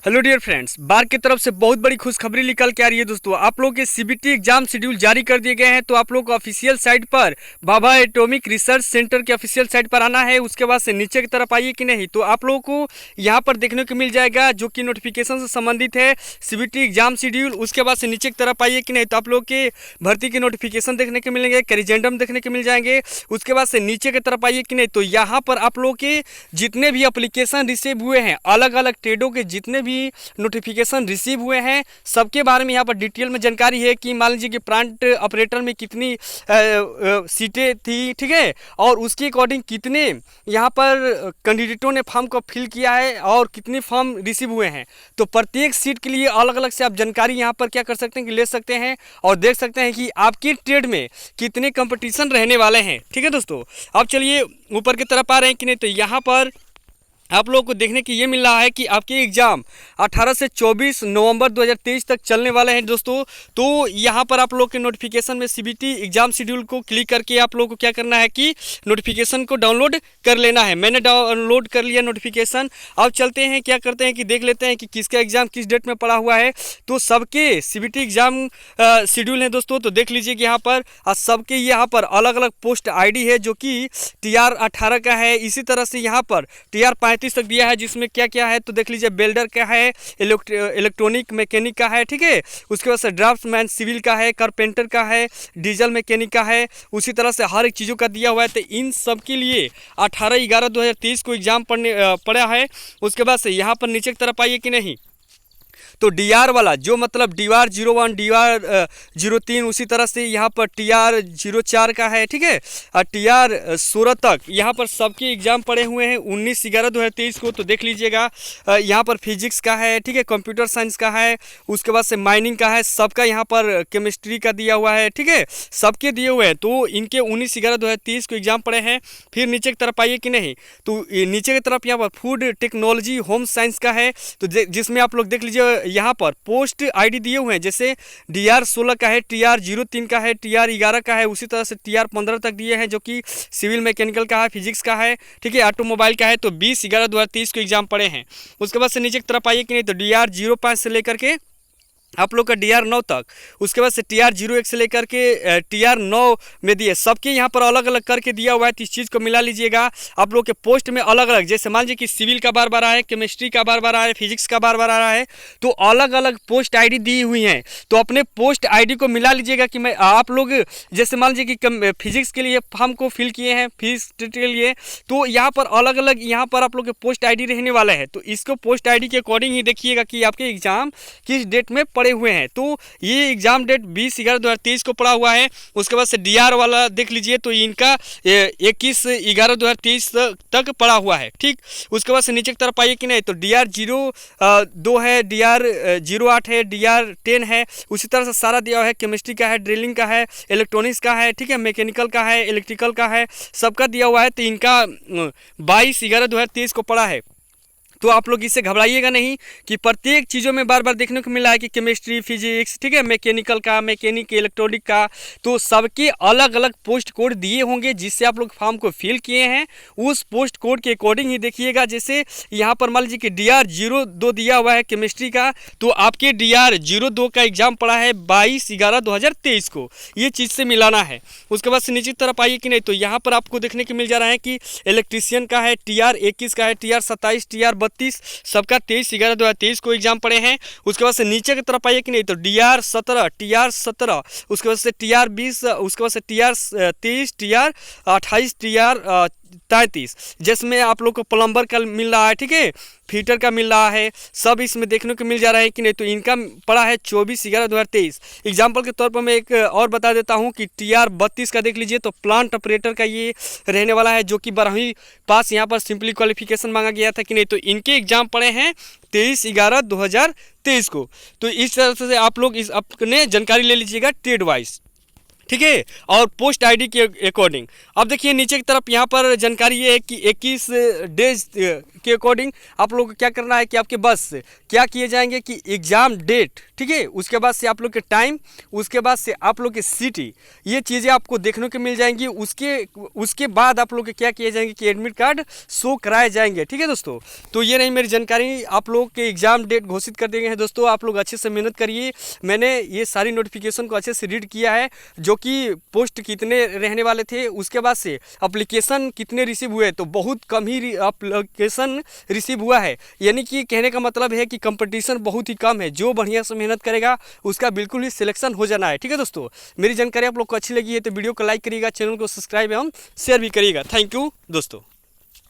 Hello dear friends, बार की तरफ से बहुत बड़ी खुशखबरी निकल के आ रही है दोस्तों। आप लोगों के सीबीटी एग्जाम शेड्यूल जारी कर दिए गए हैं। तो आप लोगों को ऑफिशियल साइट पर भाभा एटॉमिक रिसर्च सेंटर के ऑफिशियल साइट पर आना है। उसके बाद से नीचे की तरफ आइए कि नहीं, तो आप लोगों को यहाँ पर देखने को मिल जाएगा जो कि नोटिफिकेशन से संबंधित है, सीबीटी एग्जाम शेड्यूल। उसके बाद से नीचे की तरफ आइए कि नहीं, तो आप लोग के भर्ती के नोटिफिकेशन देखने को मिलेंगे, करिजेंडम देखने को मिल जाएंगे। उसके बाद से नीचे की तरफ आइए कि नहीं, तो यहाँ पर आप लोग के जितने भी एप्लीकेशन रिसीव हुए हैं, अलग अलग ट्रेडों के जितने भी नोटिफिकेशन रिसीव हुए हैं, सबके बारे में यहाँ पर डिटेल में जानकारी है कि मान लीजिए कि प्लांट ऑपरेटर में कितनी सीटें थी, ठीक है, और उसके अकॉर्डिंग कितने यहाँ पर कैंडिडेटों ने फॉर्म को फिल किया है और कितने फॉर्म रिसीव हुए हैं। तो प्रत्येक सीट के लिए अलग अलग से आप जानकारी यहाँ पर क्या कर सकते हैं कि ले सकते हैं और देख सकते हैं कि आपकी ट्रेड में कितने कंपटीशन रहने वाले हैं। ठीक है दोस्तों, अब चलिए ऊपर की तरफ आ रहे हैं कि नहीं, तो यहाँ पर आप लोगों को देखने की ये मिल रहा है कि आपके एग्ज़ाम 18 से 24 नवंबर 2023 तक चलने वाले हैं दोस्तों। तो यहाँ पर आप लोग के नोटिफिकेशन में सीबीटी एग्ज़ाम शेड्यूल को क्लिक करके आप लोगों को क्या करना है कि नोटिफिकेशन को डाउनलोड कर लेना है। मैंने डाउनलोड कर लिया नोटिफिकेशन। अब चलते हैं, क्या करते हैं कि देख लेते हैं कि किसका एग्ज़ाम किस डेट में पड़ा हुआ है। तो सबके सीबीटी एग्ज़ाम शेड्यूल है दोस्तों। तो देख लीजिए कि यहाँ पर सबके यहाँ पर अलग अलग पोस्ट ID है जो कि TR 18 का है। इसी तरह से यहाँ पर TR 35 तक दिया है, जिसमें क्या क्या है तो देख लीजिए, बेल्डर का है, इलेक्ट्रॉनिक मैकेनिक का है, ठीक है, उसके बाद से ड्राफ्ट्समैन सिविल का है, कारपेंटर का है, डीजल मैकेनिक का है। उसी तरह से हर एक चीज़ों का दिया हुआ है। तो इन सब के लिए 18/11/2023 को एग्जाम पड़ा है। उसके बाद से यहाँ पर नीचे की तरफ आइए कि नहीं, तो DR वाला जो मतलब DR 01 DR 03, उसी तरह से यहाँ पर TR 04 का है, ठीक है, और TR 16 तक यहाँ पर सबके एग्जाम पड़े हुए हैं 19/11/2023 को। तो देख लीजिएगा, यहाँ पर फिजिक्स का है, ठीक है, कंप्यूटर साइंस का है, उसके बाद से माइनिंग का है, सबका यहाँ पर केमिस्ट्री का दिया हुआ है, ठीक है, सबके दिए हुए हैं। तो इनके 19/11/2023 को एग्जाम पड़े हैं। फिर नीचे की तरफ आइए कि नहीं, तो नीचे की तरफ यहाँ पर फूड टेक्नोलॉजी होम साइंस का है। तो जिसमें आप लोग देख लीजिए यहाँ पर पोस्ट ID दिए हुए हैं, जैसे DR 16 का है, TR 03 का है, TR 11 का है, उसी तरह से TR 15 तक दिए हैं जो कि सिविल मैकेनिकल का है, फिजिक्स का है, ठीक है, ऑटोमोबाइल का है। तो 20/11/2023 को एग्जाम पड़े हैं। उसके बाद से नीचे की तरफ आइए कि नहीं, तो DR 05 से लेकर के आप लोग का DR 9 तक, उसके बाद से TR 01 से लेकर के TR 9 में दिए, सबके यहाँ पर अलग अलग करके दिया हुआ है। तो इस चीज़ को मिला लीजिएगा। आप लोग के पोस्ट में अलग अलग, जैसे मान लीजिए कि सिविल का बार बार आया है, केमिस्ट्री का बार बार आया है, फिजिक्स का बार बार आ रहा है, तो अलग अलग पोस्ट ID दी हुई हैं। तो अपने पोस्ट ID को मिला लीजिएगा कि मैं आप लोग जैसे मान लीजिए कि फिजिक्स के लिए फॉर्म को फिल किए हैं, फिजिक्स के लिए, तो यहाँ पर अलग अलग यहाँ पर आप लोग के पोस्ट ID रहने वाला है। तो इसको पोस्ट ID के अकॉर्डिंग ही देखिएगा कि आपके एग्जाम किस डेट में पड़े हुए हैं। तो ये एग्जाम डेट 20/11/2023 को पड़ा हुआ है। उसके बाद से DR वाला देख लीजिए, तो इनका 21/11/2023 तक पड़ा हुआ है, ठीक। उसके बाद से नीचे की तरफ आइए कि नहीं, तो DR 02 है, DR 08 है, DR 10 है, उसी तरह से सारा दिया हुआ है। केमिस्ट्री का है, ड्रिलिंग का है, इलेक्ट्रॉनिक्स का है, ठीक है, मैकेनिकल का है, इलेक्ट्रिकल का है, सबका दिया हुआ है। तो इनका 22/11/2023 को पड़ा है। तो आप लोग इससे घबराइएगा नहीं कि प्रत्येक चीज़ों में बार बार देखने को मिला है कि केमिस्ट्री, फिजिक्स, ठीक है, मैकेनिकल का, मैकेनिक, इलेक्ट्रॉनिक का, तो सबके अलग अलग पोस्ट कोड दिए होंगे जिससे आप लोग फॉर्म को फिल किए हैं। उस पोस्ट कोड के अकॉर्डिंग ही देखिएगा। जैसे यहाँ पर मान लीजिए कि DR 02 दिया हुआ है केमिस्ट्री का, तो आपके DR 02 का एग्जाम पड़ा है 22/11/2023 को। ये चीज़ से मिलाना है। उसके बाद से नीचे की तरफ आइए कि नहीं, तो यहाँ पर आपको देखने को मिल जा रहा है कि इलेक्ट्रीशियन का है, TR 21 का है, TR 27, TR 32, सबका 23/11/2023 को एग्जाम पड़े हैं। उसके बाद से नीचे की तरफ आइए कि नहीं, तो DR 17, TR 17, उसके बाद से TR 20, उसके बाद से TR 23, TR 28, TR 33, जिसमें आप लोग को प्लम्बर का मिल रहा है, ठीक है, फिटर का मिल रहा है, सब इसमें देखने को मिल जा रहा है कि नहीं। तो इनका पड़ा है 24/11/2023। एग्जाम्पल के तौर पर मैं एक और बता देता हूं कि TR 32 का देख लीजिए, तो प्लांट ऑपरेटर का ये रहने वाला है, जो कि 12वीं पास यहाँ पर सिंपली क्वालिफिकेशन मांगा गया था कि नहीं। तो इनके एग्जाम पड़े हैं 23/11/2023 को। तो इस तरह से आप लोग इस अपने जानकारी ले लीजिएगा ट्रेड वाइज, ठीक है, और पोस्ट आईडी के अकॉर्डिंग। अब देखिए नीचे की तरफ यहाँ पर जानकारी ये है कि 21 डेज के अकॉर्डिंग आप लोग को क्या करना है कि आपके बस क्या किए जाएंगे कि एग्ज़ाम डेट, ठीक है, उसके बाद से आप लोग के टाइम, उसके बाद से आप लोग के सिटी, ये चीज़ें आपको देखने को मिल जाएंगी। उसके बाद आप लोग के क्या किए जाएंगे कि एडमिट कार्ड शो कराए जाएंगे। ठीक है दोस्तों, तो ये रही मेरी जानकारी। आप लोग के एग्ज़ाम डेट घोषित कर दिए गए हैं दोस्तों। आप लोग अच्छे से मेहनत करिए। मैंने ये सारी नोटिफिकेशन को अच्छे से रीड किया है, जो कि पोस्ट कितने रहने वाले थे, उसके बाद से एप्लीकेशन कितने रिसीव हुए, तो बहुत कम ही एप्लीकेशन रिसीव हुआ है। यानी कि कहने का मतलब है कि कंपटीशन बहुत ही कम है। जो बढ़िया से मेहनत करेगा उसका बिल्कुल ही सिलेक्शन हो जाना है। ठीक है दोस्तों, मेरी जानकारी आप लोग को अच्छी लगी है तो वीडियो को लाइक करिएगा, चैनल को सब्सक्राइब एवं शेयर भी करिएगा। थैंक यू दोस्तों।